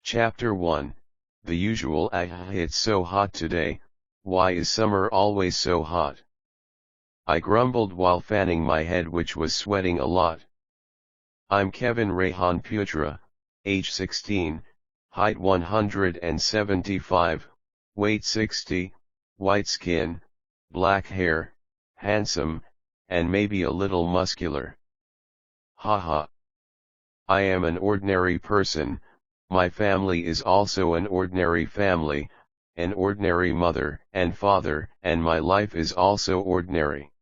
Chapter 1, The Usual. It's so hot today, why is summer always so hot? I grumbled while fanning my head, which was sweating a lot. I'm Kevin Rehan Putra, age 16, height 175, weight 60, white skin, black hair, handsome, and maybe a little muscular. Haha. I am an ordinary person. My family is also an ordinary family, an ordinary mother and father, and my life is also ordinary.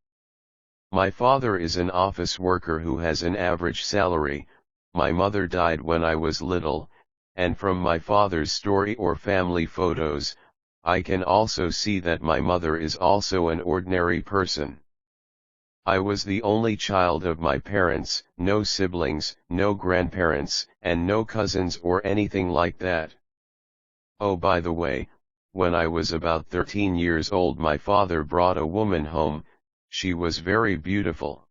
My father is an office worker who has an average salary. My mother died when I was little, and from my father's story or family photos, I can also see that my mother is also an ordinary person. I was the only child of my parents, no siblings, no grandparents, and no cousins or anything like that. Oh, by the way, when I was about 13 years old, my father brought a woman home. She was very beautiful.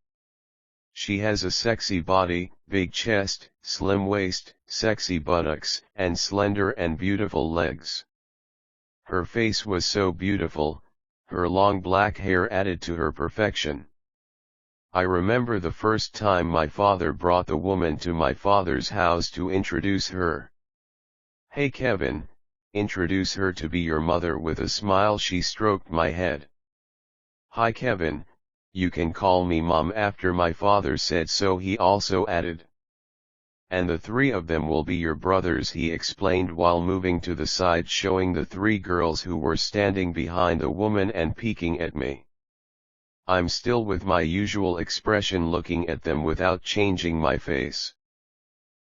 She has a sexy body, big chest, slim waist, sexy buttocks, and slender and beautiful legs. Her face was so beautiful, her long black hair added to her perfection. I remember the first time my father brought the woman to my father's house to introduce her. "Hey Kevin, introduce her to be your mother." With a smile she stroked my head. "Hi Kevin, you can call me Mom." After my father said so, he also added, "And the three of them will be your brothers," he explained while moving to the side, showing the three girls who were standing behind the woman and peeking at me. I'm still with my usual expression, looking at them without changing my face.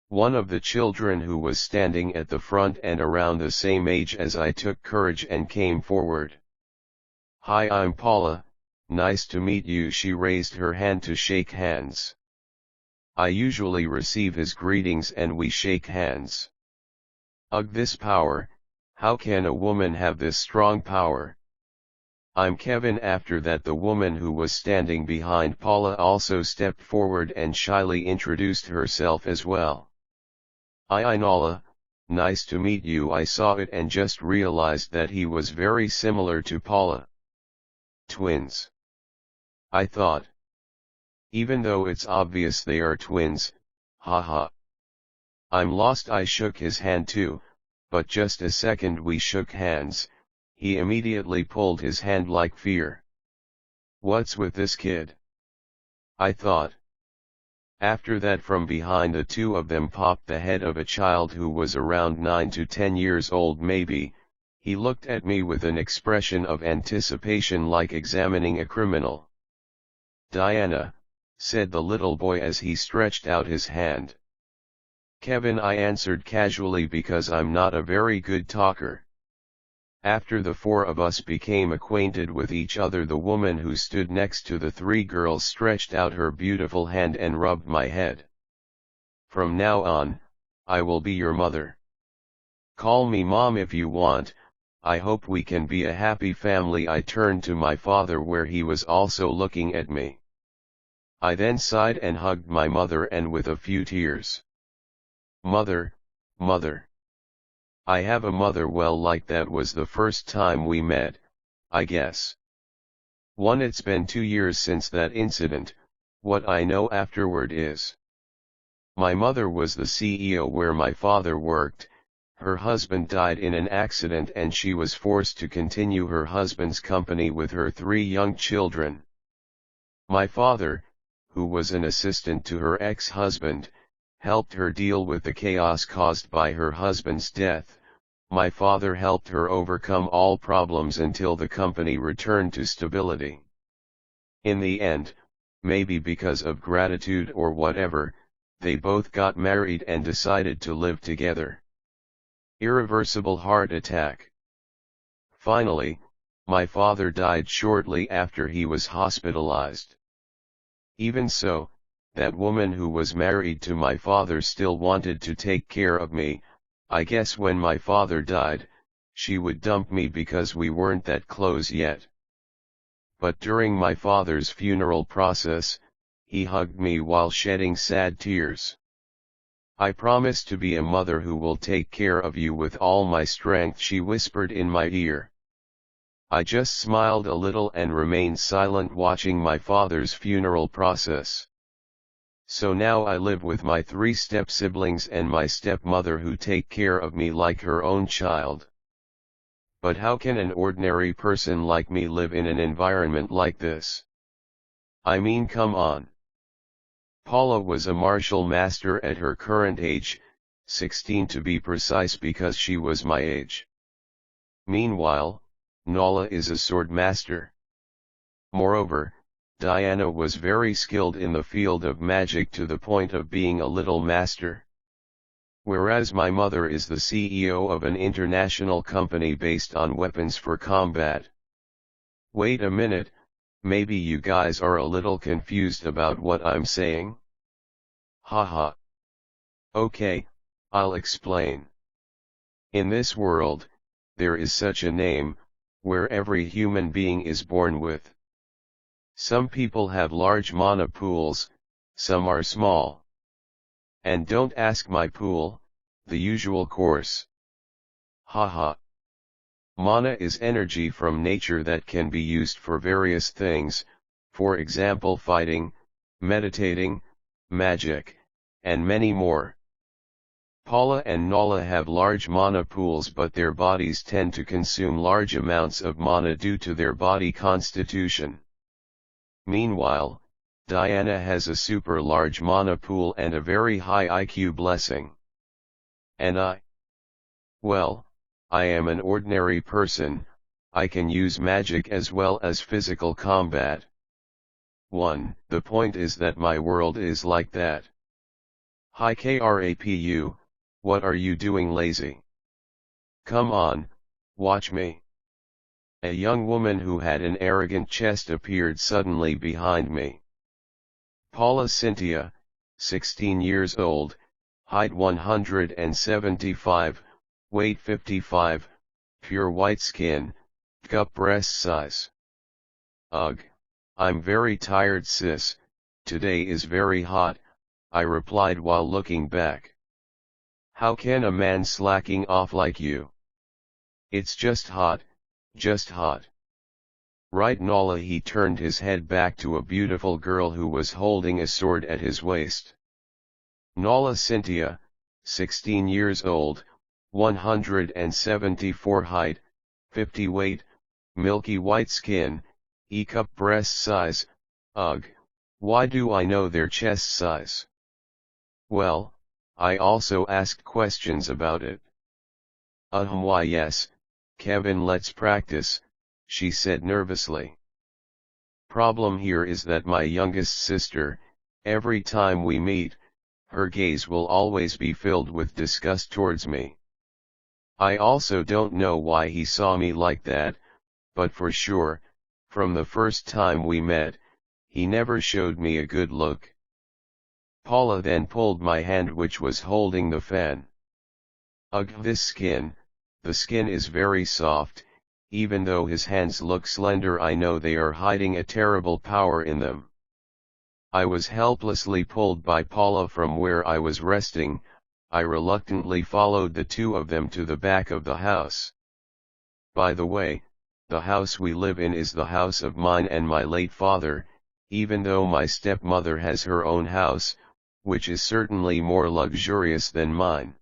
One of the children who was standing at the front and around the same age as I took courage and came forward. "Hi, I'm Paula, nice to meet you." She raised her hand to shake hands. I usually receive his greetings and we shake hands. Ugh, this power, how can a woman have this strong power? I'm Kevin. After that, the woman who was standing behind Paula also stepped forward and shyly introduced herself as well. I'm Nala, nice to meet you." I saw it and just realized that he was very similar to Paula. Twins, I thought. Even though it's obvious they are twins, haha. I'm lost. I shook his hand too, but just a second we shook hands, he immediately pulled his hand like fear. What's with this kid? I thought. After that, from behind the two of them popped the head of a child who was around 9 to 10 years old maybe. He looked at me with an expression of anticipation like examining a criminal. "Diana," said the little boy as he stretched out his hand. "Kevin," I answered casually because I'm not a very good talker. After the four of us became acquainted with each other, the woman who stood next to the three girls stretched out her beautiful hand and rubbed my head. "From now on, I will be your mother. Call me Mom if you want. I hope we can be a happy family." I turned to my father where he was also looking at me. I then sighed and hugged my mother, and with a few tears. "Mother, mother. I have a mother." Well, like that was the first time we met, I guess. It's been 2 years since that incident. What I know afterward is, my mother was the CEO where my father worked. Her husband died in an accident and she was forced to continue her husband's company with her 3 young children. My father, who was an assistant to her ex-husband, helped her deal with the chaos caused by her husband's death. My father helped her overcome all problems until the company returned to stability. In the end, maybe because of gratitude or whatever, they both got married and decided to live together. Irreversible heart attack. Finally, my father died shortly after he was hospitalized. Even so, that woman who was married to my father still wanted to take care of me. I guess when my father died, she would dump me because we weren't that close yet. But during my father's funeral process, he hugged me while shedding sad tears. I promise to be a mother who will take care of you with all my strength, she whispered in my ear. I just smiled a little and remained silent, watching my father's funeral process. So now I live with my 3 step-siblings and my stepmother, who take care of me like her own child. But how can an ordinary person like me live in an environment like this? I mean, come on. Paula was a martial master at her current age, 16 to be precise, because she was my age. Meanwhile, Nala is a sword master. Moreover, Diana was very skilled in the field of magic, to the point of being a little master. Whereas my mother is the CEO of an international company based on weapons for combat. Wait a minute, maybe you guys are a little confused about what I'm saying? Haha. Okay, I'll explain. In this world, there is such a name, where every human being is born with. Some people have large mana pools, some are small. And don't ask my pool, the usual course. Haha. Mana is energy from nature that can be used for various things, for example fighting, meditating, magic, and many more. Paula and Nala have large mana pools, but their bodies tend to consume large amounts of mana due to their body constitution. Meanwhile, Diana has a super large mana pool and a very high IQ blessing. And I? Well, I am an ordinary person, I can use magic as well as physical combat. The point is that my world is like that. Hi Krapu, what are you doing, lazy? Come on, watch me. A young woman who had an arrogant chest appeared suddenly behind me. Paula Cynthia, 16 years old, height 175, weight 55, pure white skin, cup breast size. Ugh, I'm very tired sis, today is very hot, I replied while looking back. How can a man slacking off like you? It's just hot, just hot. Right, Nala. He turned his head back to a beautiful girl who was holding a sword at his waist. Nala Cynthia, 16 years old, 174 height, 50 weight, milky white skin, E-cup breast size. Ugh, why do I know their chest size? Well, I also asked questions about it. Why yes, Kevin, let's practice, she said nervously. Problem here is that my youngest sister, every time we meet, her gaze will always be filled with disgust towards me. I also don't know why he saw me like that, but for sure, from the first time we met, he never showed me a good look. Paula then pulled my hand which was holding the fan. Ugh, this skin, the skin is very soft, even though his hands look slender I know they are hiding a terrible power in them. I was helplessly pulled by Paula from where I was resting. I reluctantly followed the two of them to the back of the house. By the way, the house we live in is the house of mine and my late father, even though my stepmother has her own house, which is certainly more luxurious than mine.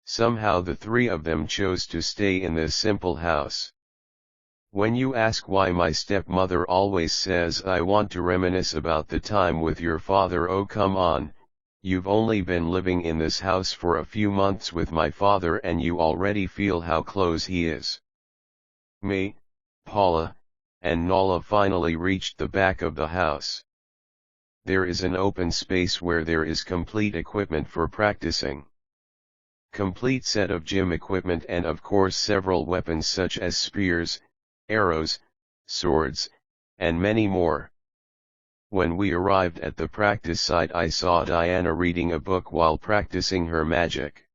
Somehow the three of them chose to stay in this simple house. When you ask why my stepmother always says I want to reminisce about the time with your father, oh come on, you've only been living in this house for a few months with my father and you already feel how close he is. Me, Paula, and Nala finally reached the back of the house. There is an open space where there is complete equipment for practicing. Complete set of gym equipment and of course several weapons such as spears, arrows, swords, and many more. When we arrived at the practice site I saw Diana reading a book while practicing her magic.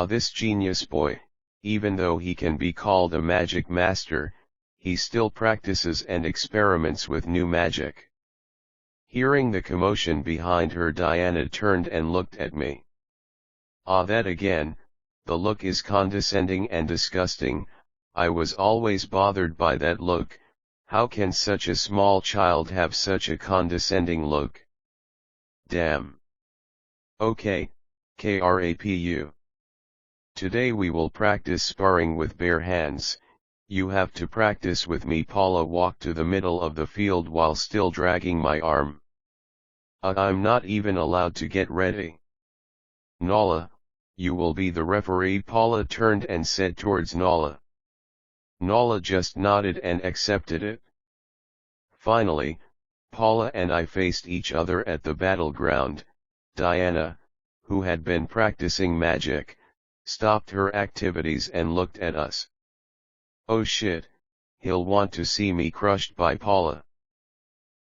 This genius boy, even though he can be called a magic master, he still practices and experiments with new magic. Hearing the commotion behind her, Diana turned and looked at me. Ah, that again, the look is condescending and disgusting. I was always bothered by that look. How can such a small child have such a condescending look? Damn. Okay, KRAPU. Today we will practice sparring with bare hands. You have to practice with me. Paula walked to the middle of the field while still dragging my arm. I'm not even allowed to get ready. Nala, you will be the referee. Paula turned and said towards Nala. Nala just nodded and accepted it. Finally, Paula and I faced each other at the battleground. Diana, who had been practicing magic, stopped her activities and looked at us. Oh shit, he'll want to see me crushed by Paula.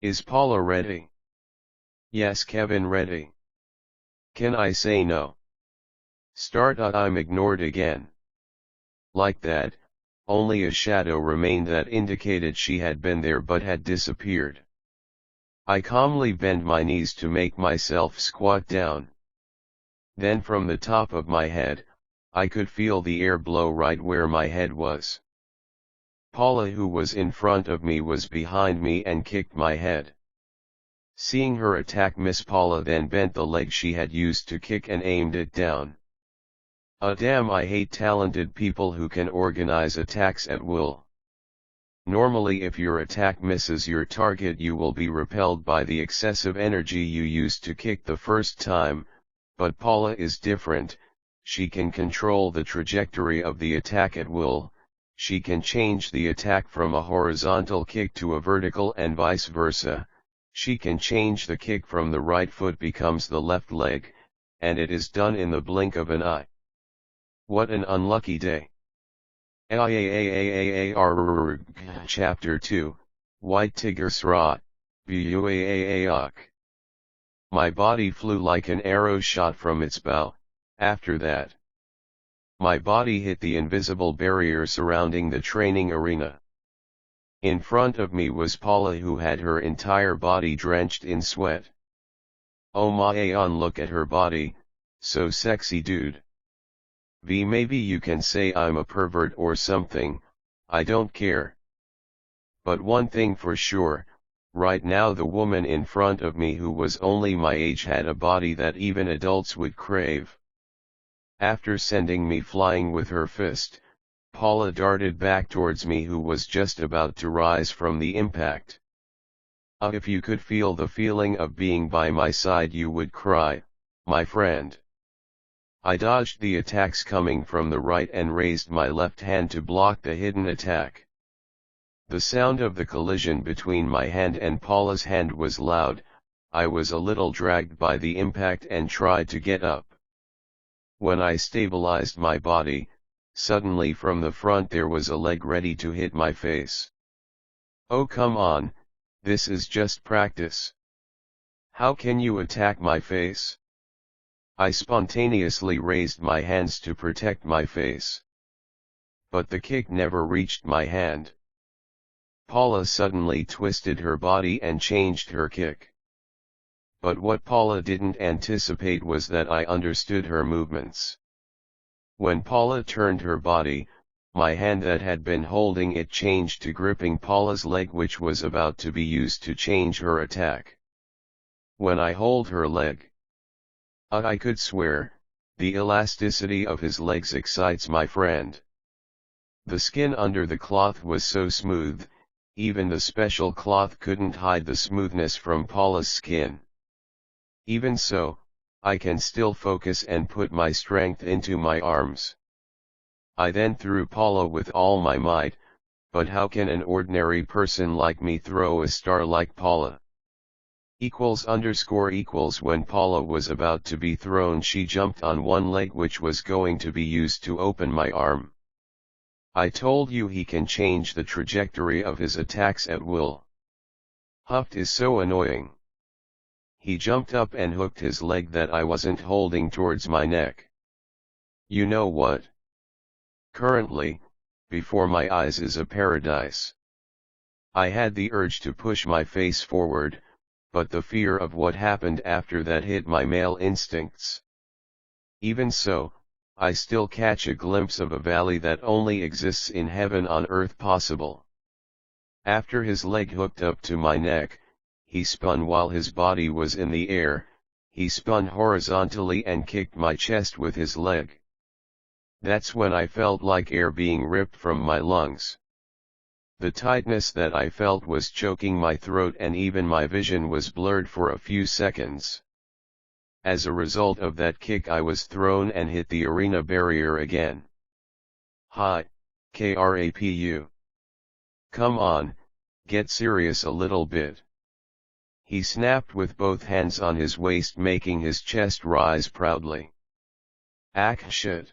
Is Paula ready? Yes, Kevin, ready. Can I say no? Start. I'm ignored again. Like that, only a shadow remained that indicated she had been there but had disappeared. I calmly bent my knees to make myself squat down. Then from the top of my head, I could feel the air blow right where my head was. Paula, who was in front of me, was behind me and kicked my head. Seeing her attack, Miss Paula then bent the leg she had used to kick and aimed it down. Damn, I hate talented people who can organize attacks at will. Normally if your attack misses your target, you will be repelled by the excessive energy you used to kick the first time, but Paula is different. She can control the trajectory of the attack at will. She can change the attack from a horizontal kick to a vertical and vice versa. She can change the kick from the right foot becomes the left leg, and it is done in the blink of an eye. What an unlucky day. Chapter 2, White Tiger Srat, Buaak. My body flew like an arrow shot from its bow. After that, my body hit the invisible barrier surrounding the training arena. In front of me was Paula, who had her entire body drenched in sweat. Oh my on, look at her body, so sexy, dude. Maybe you can say I'm a pervert or something, I don't care. But one thing for sure, right now the woman in front of me, who was only my age, had a body that even adults would crave. After sending me flying with her fist, Paula darted back towards me, who was just about to rise from the impact. If you could feel the feeling of being by my side, you would cry, my friend. I dodged the attacks coming from the right and raised my left hand to block the hidden attack. The sound of the collision between my hand and Paula's hand was loud. I was a little dragged by the impact and tried to get up. When I stabilized my body, suddenly from the front there was a leg ready to hit my face. Oh come on, this is just practice. How can you attack my face? I spontaneously raised my hands to protect my face. But the kick never reached my hand. Paula suddenly twisted her body and changed her kick. But what Paula didn't anticipate was that I understood her movements. When Paula turned her body, my hand that had been holding it changed to gripping Paula's leg, which was about to be used to change her attack. When I hold her leg, I could swear, the elasticity of his legs excites my friend. The skin under the cloth was so smooth, even the special cloth couldn't hide the smoothness from Paula's skin. Even so, I can still focus and put my strength into my arms. I then threw Paula with all my might, but how can an ordinary person like me throw a star like Paula? When Paula was about to be thrown, she jumped on one leg, which was going to be used to open my arm. I told you he can change the trajectory of his attacks at will. Huft is so annoying. He jumped up and hooked his leg that I wasn't holding towards my neck. You know what? Currently, before my eyes is a paradise. I had the urge to push my face forward, but the fear of what happened after that hit my male instincts. Even so, I still catch a glimpse of a valley that only exists in heaven on earth possible. After his leg hooked up to my neck, he spun while his body was in the air, he spun horizontally and kicked my chest with his leg. That's when I felt like air being ripped from my lungs. The tightness that I felt was choking my throat and even my vision was blurred for a few seconds. As a result of that kick I was thrown and hit the arena barrier again. Hi, KRAPU. Come on, get serious a little bit. He snapped with both hands on his waist, making his chest rise proudly. Shit.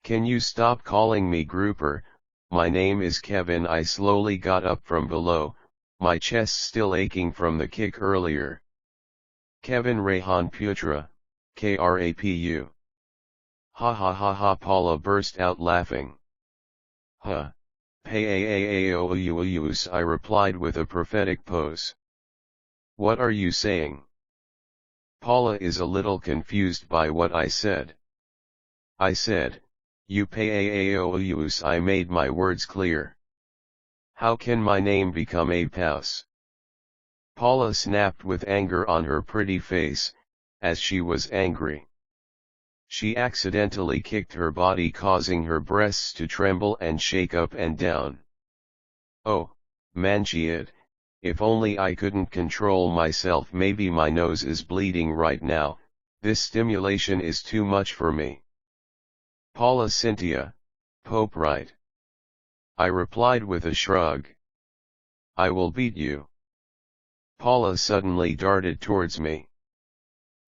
Can you stop calling me grouper? My name is Kevin. I slowly got up from below, my chest still aching from the kick earlier. Kevin Rehan Putra, KRAPU. Ha ha ha ha, Paula burst out laughing. Huh. Paaaaouyus, I replied with a prophetic pose. What are you saying? Paula is a little confused by what I said. I said, you paaaaouyus, I made my words clear. How can my name become a paus? Paula snapped with anger on her pretty face, as she was angry. She accidentally kicked her body, causing her breasts to tremble and shake up and down. Oh, Manchiad, if only I couldn't control myself. Maybe my nose is bleeding right now, this stimulation is too much for me. Paula Cynthia, Pope right. I replied with a shrug. I will beat you. Paula suddenly darted towards me.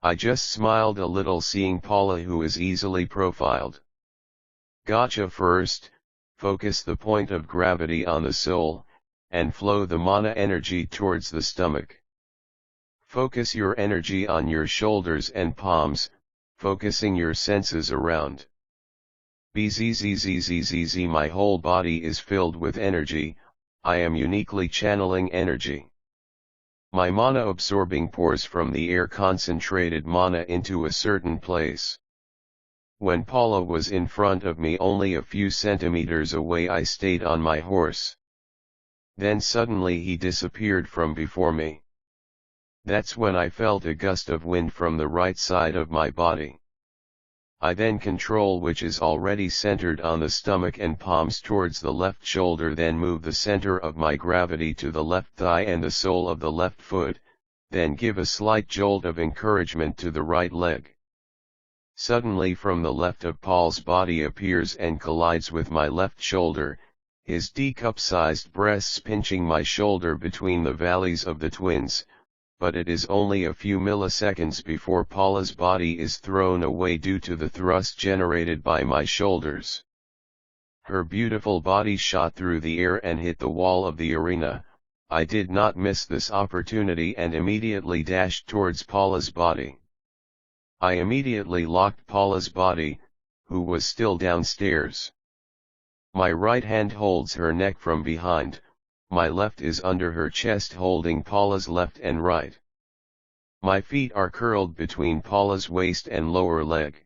I just smiled a little, seeing Paula, who is easily profiled. Gotcha. First, focus the point of gravity on the soul, and flow the mana energy towards the stomach. Focus your energy on your shoulders and palms, focusing your senses around. Bzzzzzzz, my whole body is filled with energy, I am uniquely channeling energy. My mana absorbing pours from the air concentrated mana into a certain place. When Paula was in front of me, only a few centimeters away, I stayed on my horse. Then suddenly he disappeared from before me. That's when I felt a gust of wind from the right side of my body. I then control, which is already centered on the stomach and palms, towards the left shoulder, then move the center of my gravity to the left thigh and the sole of the left foot, then give a slight jolt of encouragement to the right leg. Suddenly from the left of Paul's body appears and collides with my left shoulder, his D-cup-sized breasts pinching my shoulder between the valleys of the twins, but it is only a few milliseconds before Paula's body is thrown away due to the thrust generated by my shoulders. Her beautiful body shot through the air and hit the wall of the arena. I did not miss this opportunity and immediately dashed towards Paula's body. I immediately locked Paula's body, who was still downstairs. My right hand holds her neck from behind, my left is under her chest holding Paula's left and right. My feet are curled between Paula's waist and lower leg.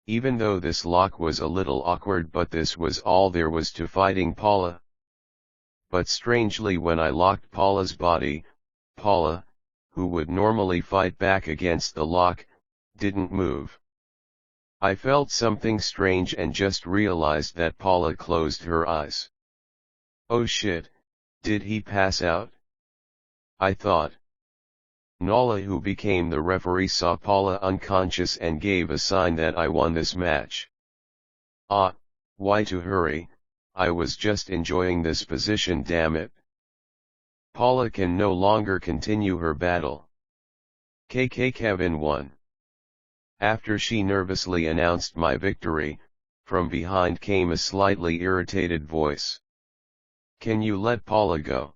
Even though this lock was a little awkward, but this was all there was to fighting Paula. But strangely, when I locked Paula's body, Paula, who would normally fight back against the lock, didn't move. I felt something strange and just realized that Paula closed her eyes. Oh shit, did he pass out? I thought. Nala, who became the referee, saw Paula unconscious and gave a sign that I won this match. Why to hurry, I was just enjoying this position, damn it. Paula can no longer continue her battle. Kevin won. After she nervously announced my victory, from behind came a slightly irritated voice. Can you let Paula go?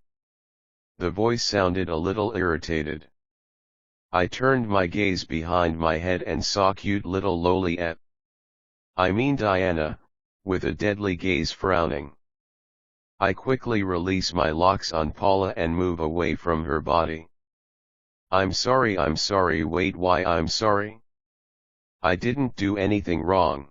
The voice sounded a little irritated. I turned my gaze behind my head and saw cute little Loliet. I mean Diana, with a deadly gaze frowning. I quickly release my locks on Paula and move away from her body. I'm sorry, wait, why I'm sorry? I didn't do anything wrong.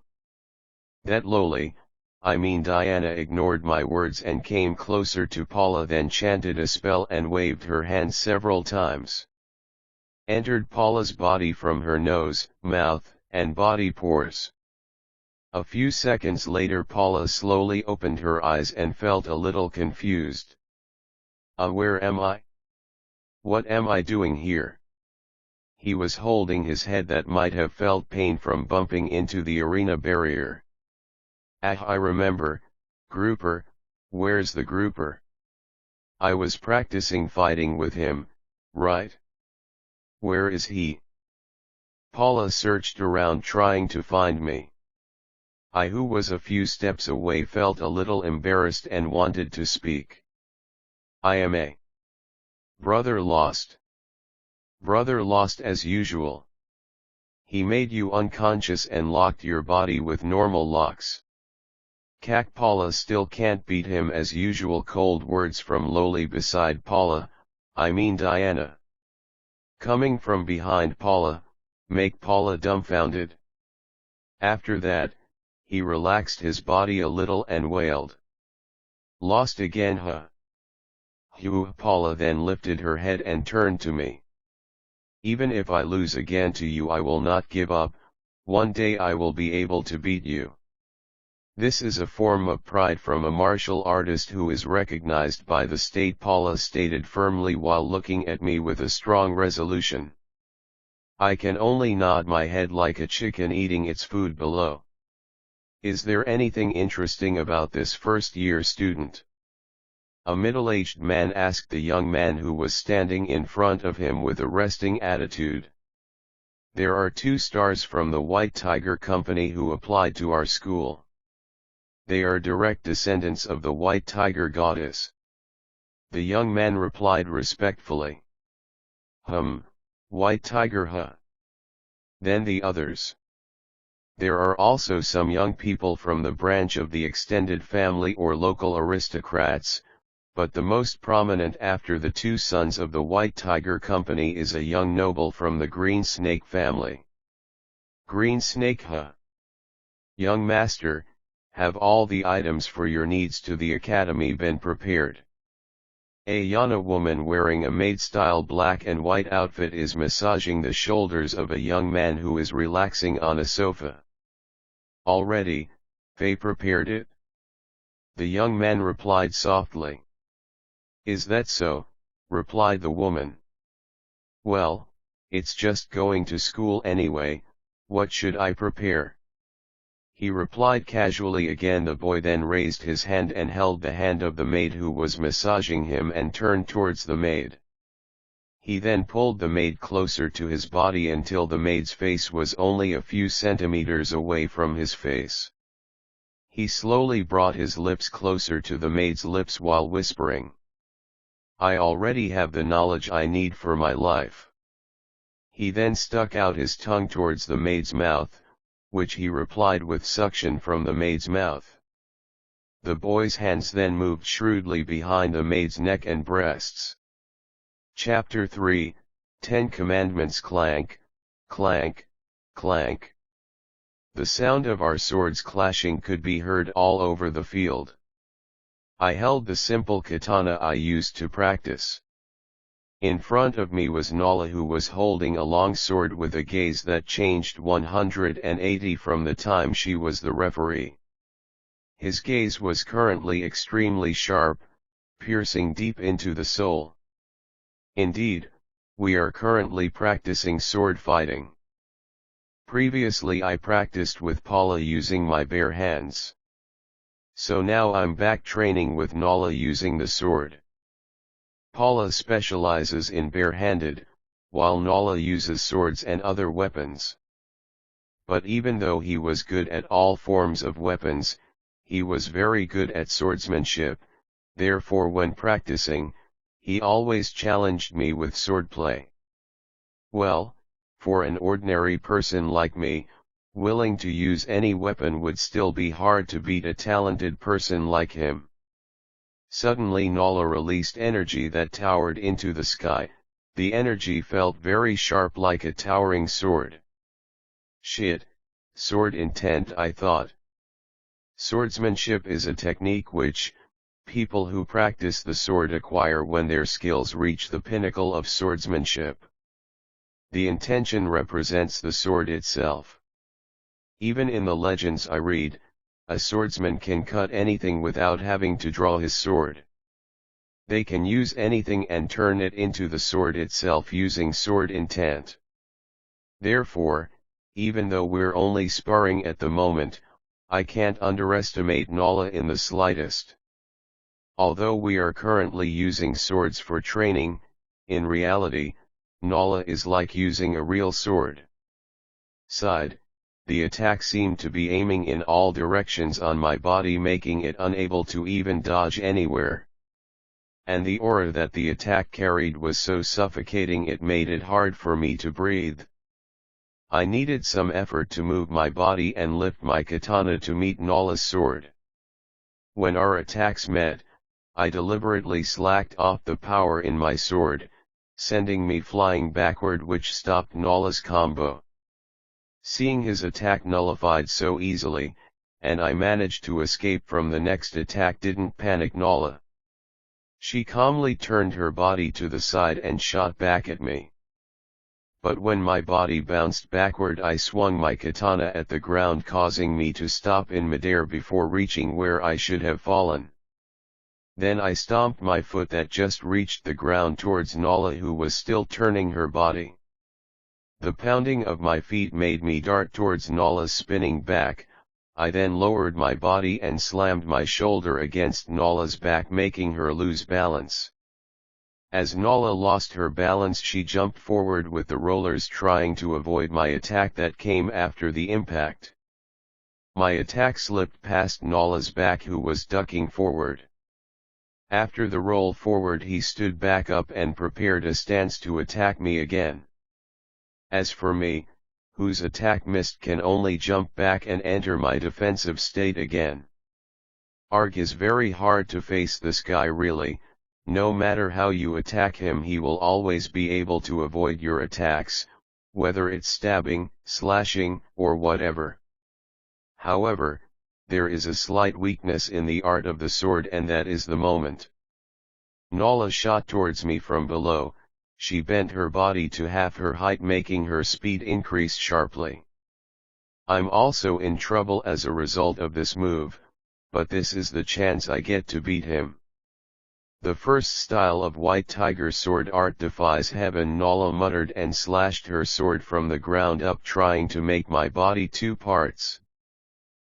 That Loli, I mean Diana, ignored my words and came closer to Paula, then chanted a spell and waved her hand several times. Entered Paula's body from her nose, mouth, and body pores. A few seconds later Paula slowly opened her eyes and felt a little confused. Where am I? What am I doing here? He was holding his head that might have felt pain from bumping into the arena barrier. I remember, grouper, where's the grouper? I was practicing fighting with him, right? Where is he? Paula searched around trying to find me. I, who was a few steps away, felt a little embarrassed and wanted to speak. I am a brother lost. Brother lost as usual. He made you unconscious and locked your body with normal locks. Cack. Paula still can't beat him as usual. Cold words from Loli beside Paula, I mean Diana. Coming from behind Paula, make Paula dumbfounded. After that, he relaxed his body a little and wailed. Lost again, huh? Hugh. Paula then lifted her head and turned to me. Even if I lose again to you, I will not give up. One day I will be able to beat you. This is a form of pride from a martial artist who is recognized by the state, Paula stated firmly while looking at me with a strong resolution. I can only nod my head like a chicken eating its food below. Is there anything interesting about this first-year student? A middle-aged man asked the young man who was standing in front of him with a resting attitude. There are 2 stars from the White Tiger Company who applied to our school. They are direct descendants of the White Tiger goddess. The young man replied respectfully. White Tiger, huh? Then the others. There are also some young people from the branch of the extended family or local aristocrats, but the most prominent after the 2 sons of the White Tiger Company is a young noble from the Green Snake family. Green Snake, huh? Young master, have all the items for your needs to the academy been prepared? A Yana woman wearing a maid-style black and white outfit is massaging the shoulders of a young man who is relaxing on a sofa. Already, Faye prepared it? The young man replied softly. Is that so? Replied the woman. Well, it's just going to school anyway, what should I prepare? He replied casually. Again the boy then raised his hand and held the hand of the maid who was massaging him and turned towards the maid. He then pulled the maid closer to his body until the maid's face was only a few centimeters away from his face. He slowly brought his lips closer to the maid's lips while whispering, I already have the knowledge I need for my life. He then stuck out his tongue towards the maid's mouth, which he replied with suction from the maid's mouth. The boy's hands then moved shrewdly behind the maid's neck and breasts. Chapter 3, 10 Commandments. Clank, clank, clank. The sound of our swords clashing could be heard all over the field. I held the simple katana I used to practice. In front of me was Nala, who was holding a long sword with a gaze that changed 180 from the time she was the referee. His gaze was currently extremely sharp, piercing deep into the soul. Indeed, we are currently practicing sword fighting. Previously I practiced with Paula using my bare hands. So now I'm back training with Nala using the sword. Paula specializes in bare-handed, while Nala uses swords and other weapons. But even though he was good at all forms of weapons, he was very good at swordsmanship, therefore when practicing, he always challenged me with swordplay. Well, for an ordinary person like me, willing to use any weapon would still be hard to beat a talented person like him. Suddenly Nala released energy that towered into the sky, The energy felt very sharp like a towering sword. Shit, sword intent, I thought. Swordsmanship is a technique which, people who practice the sword acquire when their skills reach the pinnacle of swordsmanship. The intention represents the sword itself. Even in the legends I read, a swordsman can cut anything without having to draw his sword. They can use anything and turn it into the sword itself using sword intent. Therefore, even though we're only sparring at the moment, I can't underestimate Nala in the slightest. Although we are currently using swords for training, in reality, Nala is like using a real sword. Side, the attack seemed to be aiming in all directions on my body, making it unable to even dodge anywhere. And the aura that the attack carried was so suffocating it made it hard for me to breathe. I needed some effort to move my body and lift my katana to meet Nala's sword. When our attacks met, I deliberately slacked off the power in my sword, sending me flying backward, which stopped Nala's combo. Seeing his attack nullified so easily, and I managed to escape from the next attack, didn't panic Nala. She calmly turned her body to the side and shot back at me. But when my body bounced backward, I swung my katana at the ground, causing me to stop in midair before reaching where I should have fallen. Then I stomped my foot that just reached the ground towards Nala, who was still turning her body. The pounding of my feet made me dart towards Nala's spinning back. I then lowered my body and slammed my shoulder against Nala's back, making her lose balance. As Nala lost her balance, she jumped forward with the rollers, trying to avoid my attack that came after the impact. My attack slipped past Nala's back, who was ducking forward. After the roll forward, he stood back up and prepared a stance to attack me again. As for me, whose attack missed, can only jump back and enter my defensive state again. Arg is very hard to face this guy, really. No matter how you attack him, he will always be able to avoid your attacks, whether it's stabbing, slashing, or whatever. However, there is a slight weakness in the art of the sword, and that is the moment. Nala shot towards me from below. She bent her body to half her height, making her speed increase sharply. I'm also in trouble as a result of this move, but this is the chance I get to beat him. The first style of White Tiger sword art defies heaven, Nala muttered and slashed her sword from the ground up, trying to make my body two parts.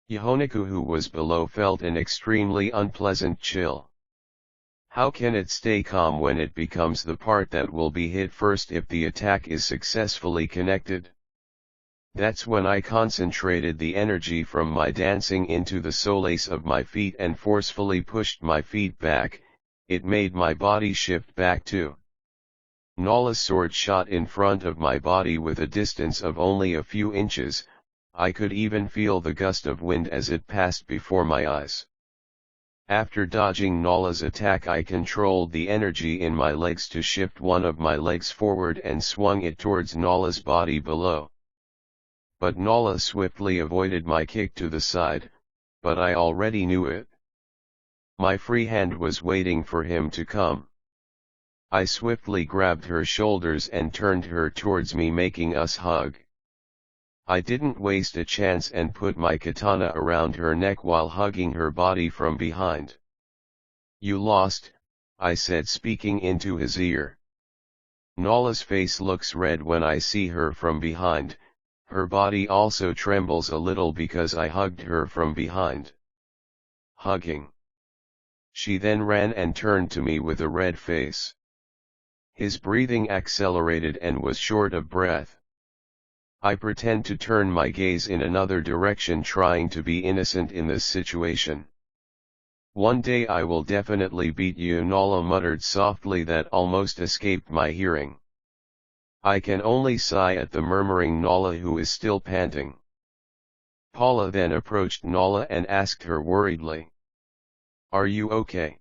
Yahoniku, who was below, felt an extremely unpleasant chill. How can it stay calm when it becomes the part that will be hit first if the attack is successfully connected? That's when I concentrated the energy from my dancing into the solace of my feet and forcefully pushed my feet back. It made my body shift back too. Nala's sword shot in front of my body with a distance of only a few inches. I could even feel the gust of wind as it passed before my eyes. After dodging Nala's attack, I controlled the energy in my legs to shift one of my legs forward and swung it towards Nala's body below. But Nala swiftly avoided my kick to the side, but I already knew it. My free hand was waiting for him to come. I swiftly grabbed her shoulders and turned her towards me, making us hug. I didn't waste a chance and put my katana around her neck while hugging her body from behind. "You lost," I said, speaking into his ear. Nala's face looks red when I see her from behind. Her body also trembles a little because I hugged her from behind. Hugging. She then ran and turned to me with a red face. His breathing accelerated and was short of breath. I pretend to turn my gaze in another direction, trying to be innocent in this situation. "One day I will definitely beat you," Nala muttered softly that almost escaped my hearing. I can only sigh at the murmuring Nala, who is still panting. Paula then approached Nala and asked her worriedly, "Are you okay?"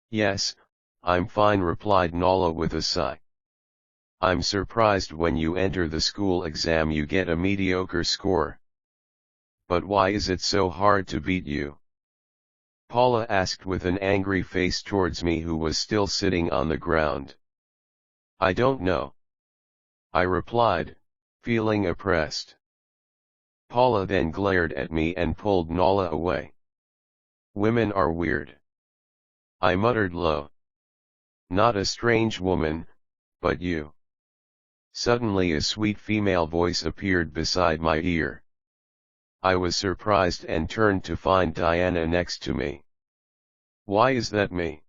"Yes, I'm fine," replied Nala with a sigh. I'm surprised when you enter the school exam you get a mediocre score. But why is it so hard to beat you? Paula asked with an angry face towards me who was still sitting on the ground. I don't know. I replied, feeling oppressed. Paula then glared at me and pulled Nala away. Women are weird. I muttered low. Not a strange woman, but you. Suddenly a sweet female voice appeared beside my ear. I was surprised and turned to find Diana next to me. Why is that me?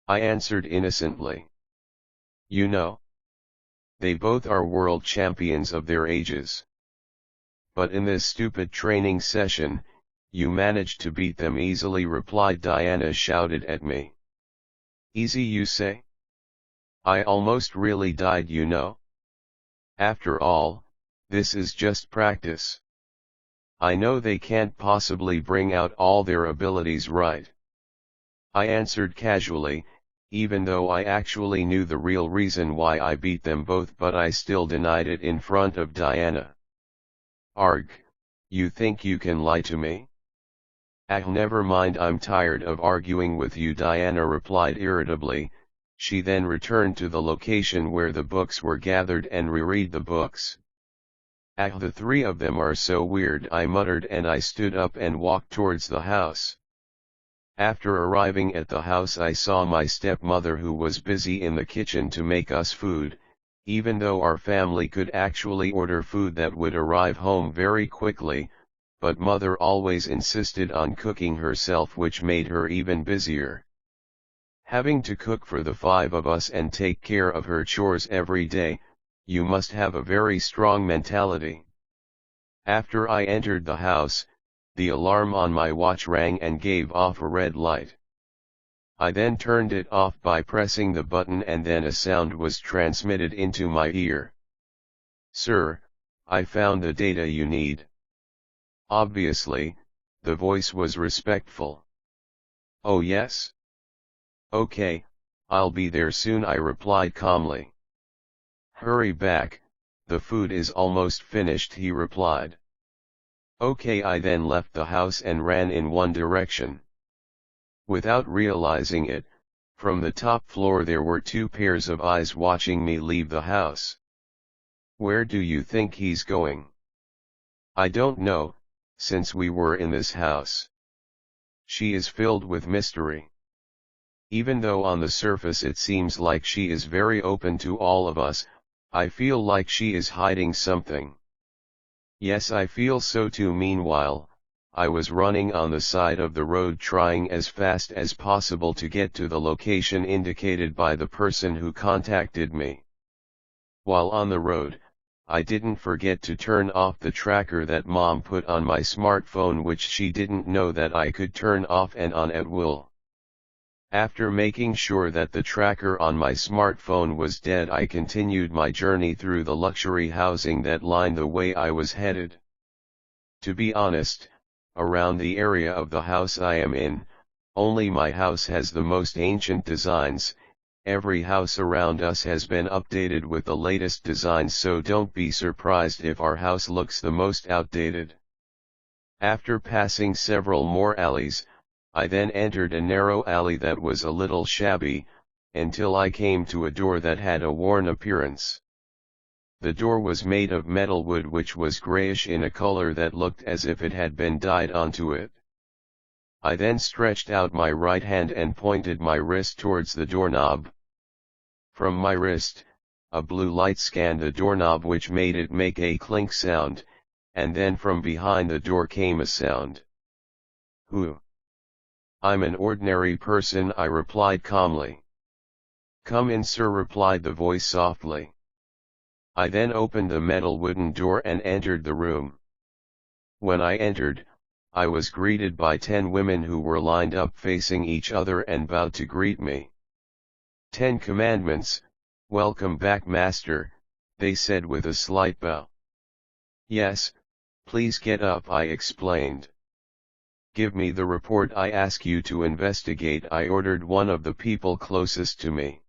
I answered innocently. You know. They both are world champions of their ages. But in this stupid training session, you managed to beat them easily, replied Diana, shouted at me. Easy you say? I almost really died, you know. After all, this is just practice. I know they can't possibly bring out all their abilities, right? I answered casually, even though I actually knew the real reason why I beat them both, but I still denied it in front of Diana. Arg, you think you can lie to me? Never mind, I'm tired of arguing with you, Diana replied irritably. She then returned to the location where the books were gathered and reread the books. The three of them are so weird, I muttered, and I stood up and walked towards the house. After arriving at the house I saw my stepmother, who was busy in the kitchen to make us food, even though our family could actually order food that would arrive home very quickly, but mother always insisted on cooking herself, which made her even busier. Having to cook for the five of us and take care of her chores every day, you must have a very strong mentality. After I entered the house, the alarm on my watch rang and gave off a red light. I then turned it off by pressing the button, and then a sound was transmitted into my ear. Sir, I found the data you need. Obviously, the voice was respectful. Oh yes? Okay, I'll be there soon, I replied calmly. Hurry back, the food is almost finished, he replied. Okay, I then left the house and ran in one direction. Without realizing it, from the top floor there were two pairs of eyes watching me leave the house. Where do you think he's going? I don't know, since we were in this house. She is filled with mystery. Even though on the surface it seems like she is very open to all of us, I feel like she is hiding something. Yes, I feel so too. Meanwhile, I was running on the side of the road, trying as fast as possible to get to the location indicated by the person who contacted me. While on the road, I didn't forget to turn off the tracker that Mom put on my smartphone, which she didn't know that I could turn off and on at will. After making sure that the tracker on my smartphone was dead, I continued my journey through the luxury housing that lined the way I was headed. To be honest, around the area of the house I am in, only my house has the most ancient designs. Every house around us has been updated with the latest designs, so don't be surprised if our house looks the most outdated. After passing several more alleys, I then entered a narrow alley that was a little shabby, until I came to a door that had a worn appearance. The door was made of metal wood, which was grayish in a color that looked as if it had been dyed onto it. I then stretched out my right hand and pointed my wrist towards the doorknob. From my wrist, a blue light scanned the doorknob, which made it make a clink sound, and then from behind the door came a sound. Who? I'm an ordinary person, I replied calmly. Come in, sir, replied the voice softly. I then opened the metal wooden door and entered the room. When I entered, I was greeted by 10 women who were lined up facing each other and bowed to greet me. 10 commandments, welcome back, master, they said with a slight bow. Yes, please get up, I explained. Give me the report I ask you to investigate, I ordered one of the people closest to me.